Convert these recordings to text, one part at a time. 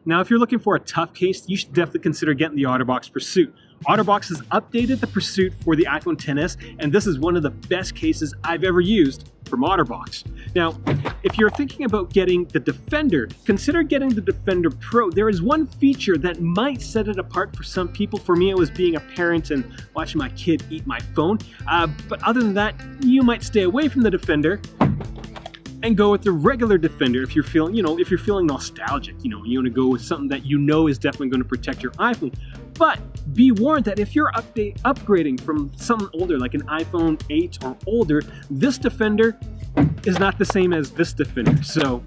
Now, if you're looking for a tough case, you should definitely consider getting the Otterbox Pursuit. Otterbox has updated the Pursuit for the iPhone XS, and this is one of the best cases I've ever used from Otterbox. Now, if you're thinking about getting the Defender, consider getting the Defender Pro. There is one feature that might set it apart for some people. For me, it was being a parent and watching my kid eat my phone. But other than that, you might stay away from the Defender and go with the regular Defender if you're feeling, if you're feeling nostalgic. You want to go with something that is definitely going to protect your iPhone. But be warned that if you're upgrading from something older, like an iPhone 8 or older, this Defender is not the same as this Defender. So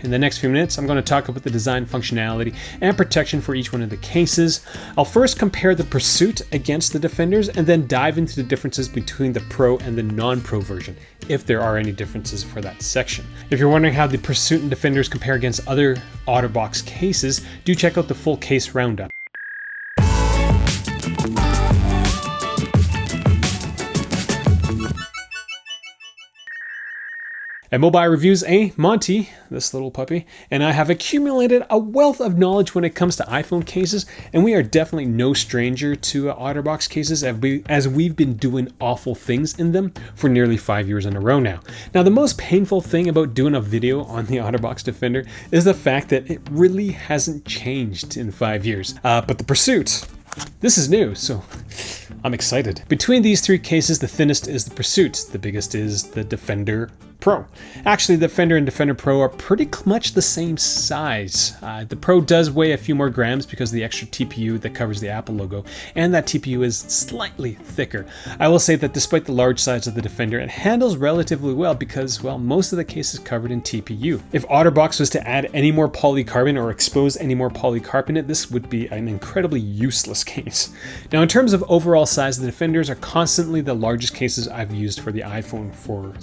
in the next few minutes, I'm going to talk about the design, functionality, and protection for each one of the cases. I'll first compare the Pursuit against the Defenders and then dive into the differences between the Pro and the non-Pro version, if there are any differences for that section. If you're wondering how the Pursuit and Defenders compare against other Otterbox cases, do check out the full case roundup. At MobileReviewsEh, Monty, this little puppy, and I have accumulated a wealth of knowledge when it comes to iPhone cases, and we are definitely no stranger to Otterbox cases as we've been doing awful things in them for nearly 5 years in a row now. Now, the most painful thing about doing a video on the Otterbox Defender is the fact that it really hasn't changed in 5 years. But the Pursuit, this is new, so I'm excited. Between these three cases, the thinnest is the Pursuit, the biggest is the Defender Pro. Actually, the Defender and Defender Pro are pretty much the same size. The Pro does weigh a few more grams because of the extra TPU that covers the Apple logo, and that TPU is slightly thicker. I will say that despite the large size of the Defender, it handles relatively well because, well, most of the case is covered in TPU. If Otterbox was to add any more polycarbonate or expose any more polycarbonate, this would be an incredibly useless case. Now, in terms of overall size, the Defenders are constantly the largest cases I've used for the iPhone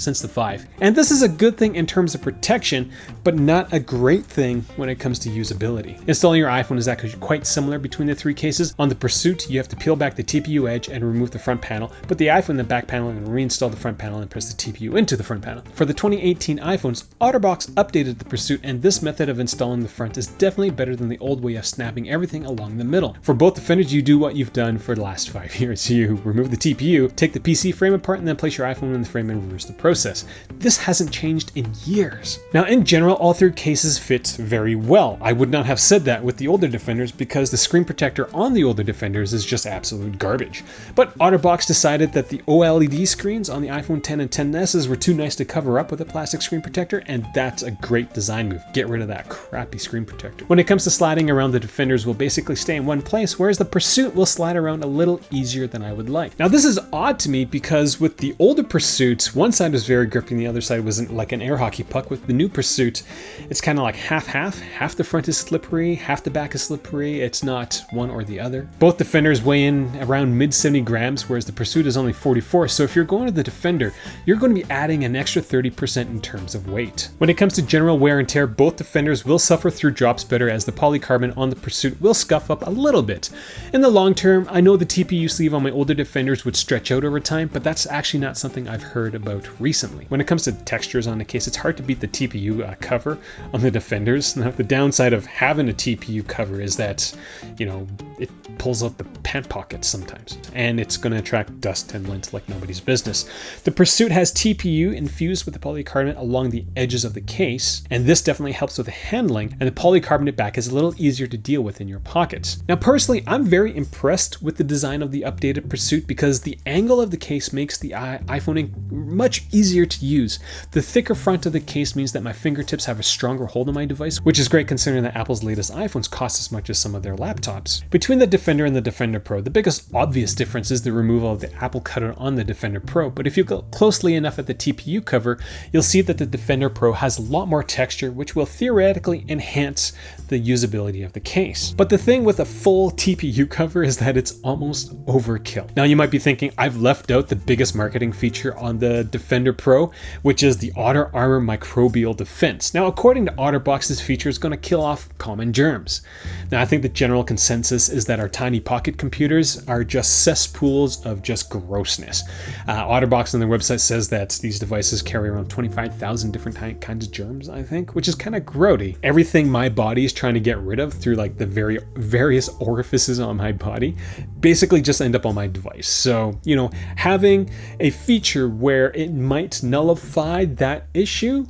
since the 5. And this is a good thing in terms of protection, but not a great thing when it comes to usability. Installing your iPhone is actually quite similar between the three cases. On the Pursuit, you have to peel back the TPU edge and remove the front panel, put the iPhone in the back panel and reinstall the front panel and press the TPU into the front panel. For the 2018 iPhones, Otterbox updated the Pursuit, and this method of installing the front is definitely better than the old way of snapping everything along the middle. For both Defenders, you do what you've done for the last 5 years. You remove the TPU, take the PC frame apart, and then place your iPhone in the frame and reverse the process. This hasn't changed in years. Now, in general, all three cases fit very well. I would not have said that with the older Defenders because the screen protector on the older Defenders is just absolute garbage. But Otterbox decided that the OLED screens on the iPhone X and XS's were too nice to cover up with a plastic screen protector, and that's a great design move. Get rid of that crappy screen protector. When it comes to sliding around, the Defenders will basically stay in one place, whereas the Pursuit will slide around a little easier than I would like. Now, this is odd to me because with the older Pursuits, one side was very grippy and the other side was like an air hockey puck. With the new Pursuit, it's kind of like half-half. Half the front is slippery, half the back is slippery. It's not one or the other. Both Defenders weigh in around mid 70 grams, whereas the Pursuit is only 44. So if you're going to the Defender, you're going to be adding an extra 30% in terms of weight. When it comes to general wear and tear, both Defenders will suffer through drops better as the polycarbonate on the Pursuit will scuff up a little bit. In the long term, I know the TPU sleeve on my older Defenders would stretch out over time, but that's actually not something I've heard about recently. When it comes to textures on the case, it's hard to beat the TPU cover on the Defenders. Now, the downside of having a TPU cover is that, it pulls out the pant pockets sometimes, and it's going to attract dust and lint like nobody's business. The Pursuit has TPU infused with the polycarbonate along the edges of the case, and this definitely helps with the handling, and the polycarbonate back is a little easier to deal with in your pockets. Now, personally, I'm very impressed with the design of the updated Pursuit because the angle of the case makes the iPhone much easier to use. The thicker front of the case means that my fingertips have a stronger hold on my device, which is great considering that Apple's latest iPhones cost as much as some of their laptops. Between the Defender and the Defender Pro, the biggest obvious difference is the removal of the Apple cutout on the Defender Pro, but if you look closely enough at the TPU cover, you'll see that the Defender Pro has a lot more texture, which will theoretically enhance the usability of the case. But the thing with a full TPU cover is that it's almost overkill. Now, you might be thinking, I've left out the biggest marketing feature on the Defender Pro, which which is the Otter Armor Microbial Defense. Now, according to Otterbox, this feature is going to kill off common germs. Now, I think the general consensus is that our tiny pocket computers are just cesspools of just grossness. Otterbox on their website says that these devices carry around 25,000 different kinds of germs, I think, which is kind of grody. Everything my body is trying to get rid of through like the various orifices on my body basically just end up on my device. So, you know, having a feature where it might nullify that issue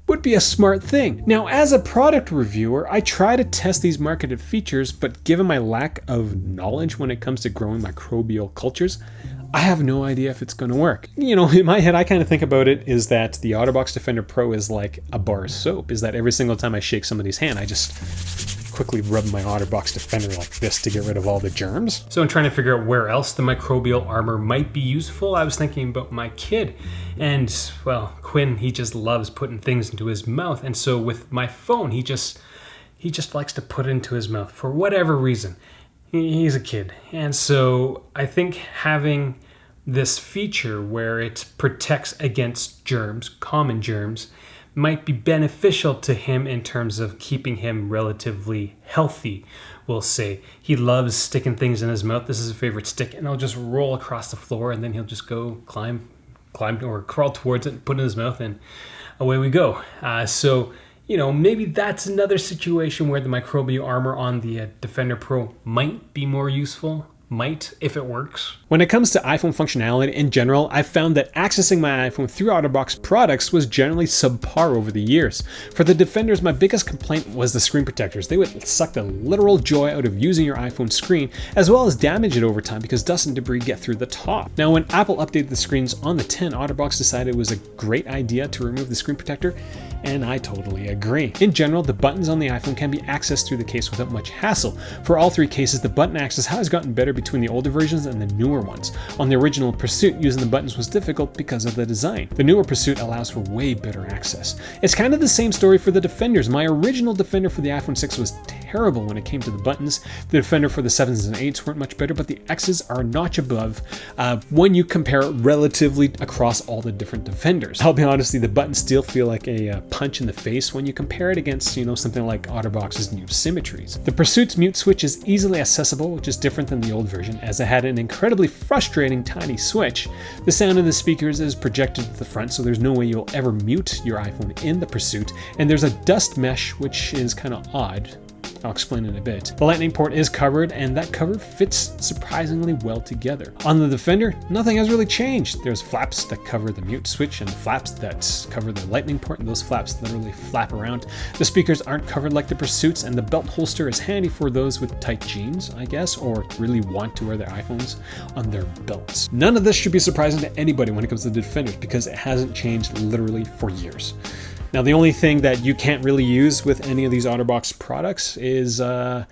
would be a smart thing. Now, as a product reviewer, I try to test these marketed features, but given my lack of knowledge when it comes to growing microbial cultures, I have no idea if it's going to work. You know, in my head, I kind of think about it is that the Otterbox Defender Pro is like a bar of soap, is that every single time I shake somebody's hand, I just quickly rub my Otterbox Defender like this to get rid of all the germs. So in trying to figure out where else the microbial armor might be useful, I was thinking about my kid. And, well, Quinn, he just loves putting things into his mouth. And so with my phone, he just likes to put it into his mouth for whatever reason. He's a kid. And so I think having this feature where it protects against germs, common germs, might be beneficial to him in terms of keeping him relatively healthy, we'll say. He loves sticking things in his mouth. This is his favorite stick, and he'll just roll across the floor, and then he'll just go climb or crawl towards it and put it in his mouth, and away we go. So, you know, maybe that's another situation where the microbial armor on the Defender Pro might be more useful. Might, if it works. When it comes to iPhone functionality in general, I've found that accessing my iPhone through Otterbox products was generally subpar over the years. For the Defenders, my biggest complaint was the screen protectors. They would suck the literal joy out of using your iPhone screen, as well as damage it over time because dust and debris get through the top. Now, when Apple updated the screens on the 10, Otterbox decided it was a great idea to remove the screen protector, and I totally agree. In general, the buttons on the iPhone can be accessed through the case without much hassle. For all three cases, the button access has gotten better between the older versions and the newer ones. On the original Pursuit, using the buttons was difficult because of the design. The newer Pursuit allows for way better access. It's kind of the same story for the Defenders. My original Defender for the iPhone 6 was terrible when it came to the buttons. The Defender for the 7s and 8s weren't much better, but the X's are a notch above when you compare it relatively across all the different Defenders. I'll be honest, the buttons still feel like a punch in the face when you compare it against, you know, something like Otterbox's new symmetries. The Pursuit's mute switch is easily accessible, which is different than the old version, as it had an incredibly frustrating tiny switch. The sound of the speakers is projected to the front, so there's no way you'll ever mute your iPhone in the Pursuit, and there's a dust mesh, which is kind of odd. I'll explain in a bit. The lightning port is covered, and that cover fits surprisingly well together. On the Defender, nothing has really changed. There's flaps that cover the mute switch and flaps that cover the lightning port, and those flaps literally flap around. The speakers aren't covered like the Pursuits, and the belt holster is handy for those with tight jeans, I guess, or really want to wear their iPhones on their belts. None of this should be surprising to anybody when it comes to the Defenders, because it hasn't changed literally for years. Now, the only thing that you can't really use with any of these Otterbox products is the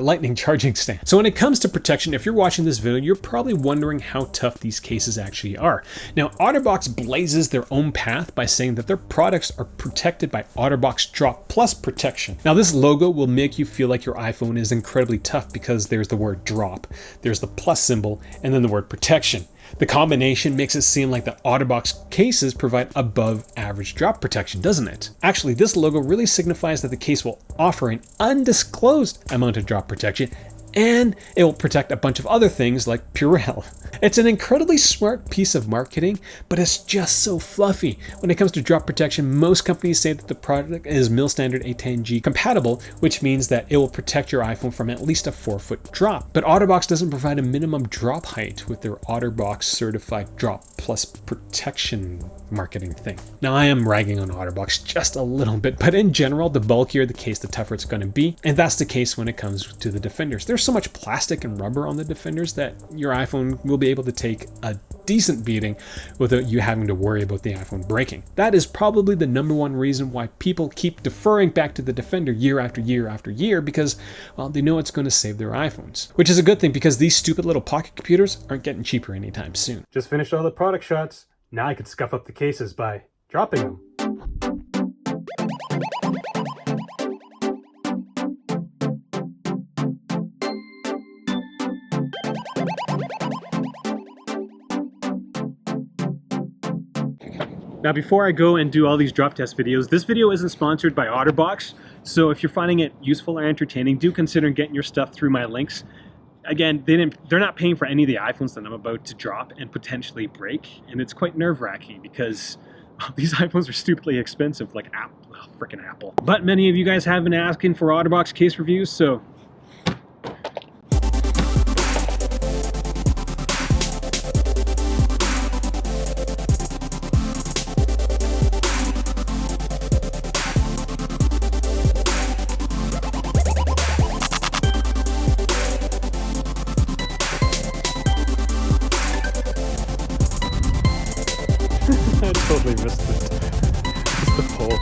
lightning charging stand. So when it comes to protection, if you're watching this video, you're probably wondering how tough these cases actually are. Now, Otterbox blazes their own path by saying that their products are protected by Otterbox Drop+Protection. Now, this logo will make you feel like your iPhone is incredibly tough because there's the word drop, there's the plus symbol, and then the word protection. The combination makes it seem like the Otterbox cases provide above average drop protection, doesn't it? Actually, this logo really signifies that the case will offer an undisclosed amount of drop protection, and it will protect a bunch of other things like Purell. It's an incredibly smart piece of marketing, but it's just so fluffy. When it comes to drop protection, most companies say that the product is mil standard A10G compatible, which means that it will protect your iPhone from at least a 4-foot drop. But Otterbox doesn't provide a minimum drop height with their Otterbox certified Drop+Protection marketing thing. Now, I am ragging on Otterbox just a little bit, but in general, the bulkier the case, the tougher it's going to be. And that's the case when it comes to the Defenders. There's so much plastic and rubber on the Defenders that your iPhone will be able to take a decent beating without you having to worry about the iPhone breaking. That is probably the #1 reason why people keep deferring back to the Defender year after year after year, because, well, they know it's going to save their iPhones. Which is a good thing, because these stupid little pocket computers aren't getting cheaper anytime soon. Just finished all the product shots. Now I could scuff up the cases by dropping them. Now, before I go and do all these drop test videos, this video isn't sponsored by Otterbox, so if you're finding it useful or entertaining, do consider getting your stuff through my links. Again, they're not paying for any of the iPhones that I'm about to drop and potentially break, and it's quite nerve-wracking because these iPhones are stupidly expensive, like Apple, frickin' Apple. But many of you guys have been asking for Otterbox case reviews, so I totally missed the pole.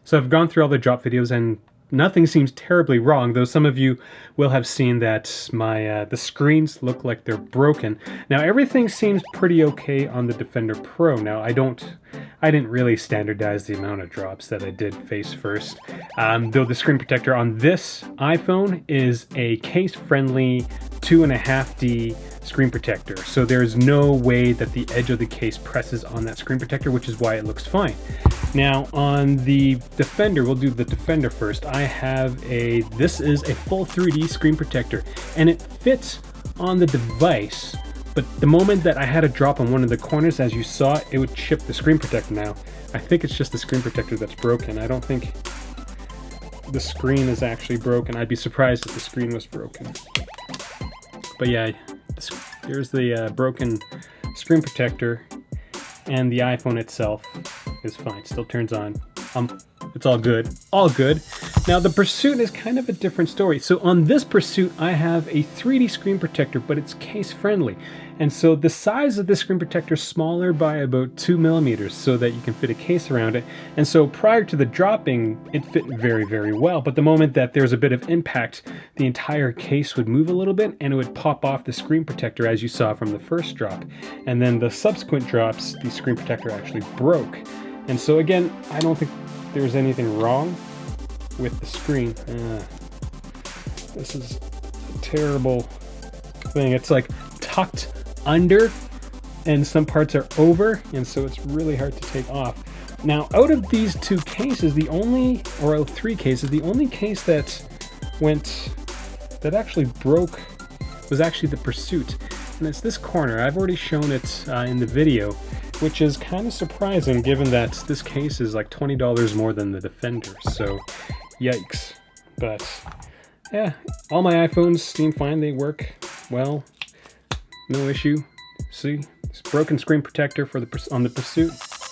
So I've gone through all the drop videos and nothing seems terribly wrong, though some of you will have seen that the screens look like they're broken. Now everything seems pretty okay on the Defender Pro. Now I didn't really standardize the amount of drops that I did face first. Though the screen protector on this iPhone is a case-friendly 2.5D screen protector. So there's no way that the edge of the case presses on that screen protector, which is why it looks fine. Now on the Defender, we'll do the Defender first. This is a full 3D screen protector and it fits on the device, but the moment that I had a drop on one of the corners, as you saw, it would chip the screen protector. Now, I think it's just the screen protector that's broken. I don't think the screen is actually broken. I'd be surprised if the screen was broken. But yeah, here's the broken screen protector, and the iPhone itself is fine. Still turns on. It's all good. All good. Now the Pursuit is kind of a different story. So on this Pursuit, I have a 3D screen protector, but it's case friendly. And so the size of this screen protector is smaller by about 2 millimeters so that you can fit a case around it. And so prior to the dropping, it fit very, very well. But the moment that there's a bit of impact, the entire case would move a little bit and it would pop off the screen protector, as you saw from the first drop. And then the subsequent drops, the screen protector actually broke. And so again, I don't think there's anything wrong with the screen. This is a terrible thing. It's like tucked under and some parts are over, and so it's really hard to take off. Now out of these two cases, three cases, the only case that actually broke was actually the Pursuit, and it's this corner. I've already shown it in the video, which is kind of surprising given that this case is like $20 more than the Defender, so yikes. But yeah, all my iPhones seem fine, they work well, no issue. See, it's broken screen protector on the Pursuit.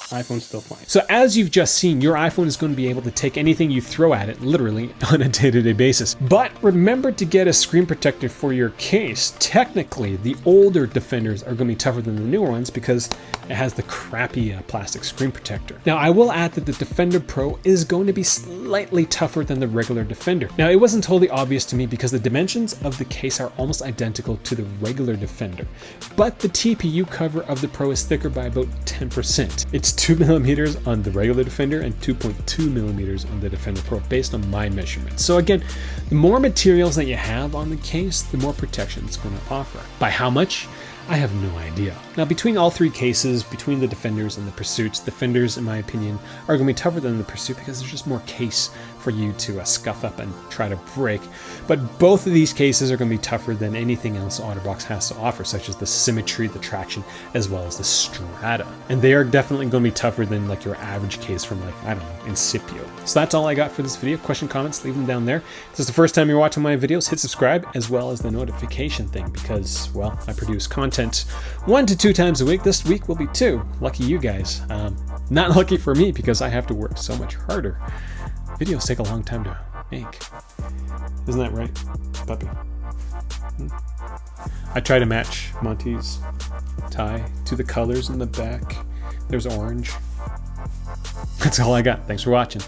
iPhone's still fine. So as you've just seen, your iPhone is going to be able to take anything you throw at it, literally, on a day-to-day basis. But remember to get a screen protector for your case. Technically, the older Defenders are going to be tougher than the newer ones because it has the crappy plastic screen protector. Now, I will add that the Defender Pro is going to be slightly tougher than the regular Defender. Now, it wasn't totally obvious to me because the dimensions of the case are almost identical to the regular Defender, but the TPU cover of the Pro is thicker by about 10%. It's 2 millimeters on the regular Defender and 2.2 millimeters on the Defender Pro based on my measurements. So again, the more materials that you have on the case, the more protection it's going to offer. By how much? I have no idea. Now, between all three cases, between the Defenders and the Pursuits, Defenders, in my opinion, are going to be tougher than the Pursuit because there's just more case for you to scuff up and try to break. But both of these cases are going to be tougher than anything else Otterbox has to offer, such as the symmetry, the traction, as well as the strata. And they are definitely going to be tougher than like your average case from like, I don't know, Incipio. So that's all I got for this video. Question, comments, leave them down there. If this is the first time you're watching my videos, hit subscribe as well as the notification thing because, well, I produce content 1 to 2 times a week. This week will be 2. Lucky you guys. Not lucky for me because I have to work so much harder. Videos take a long time to make. Isn't that right, puppy? I try to match Monty's tie to the colors in the back. There's orange. That's all I got. Thanks for watching.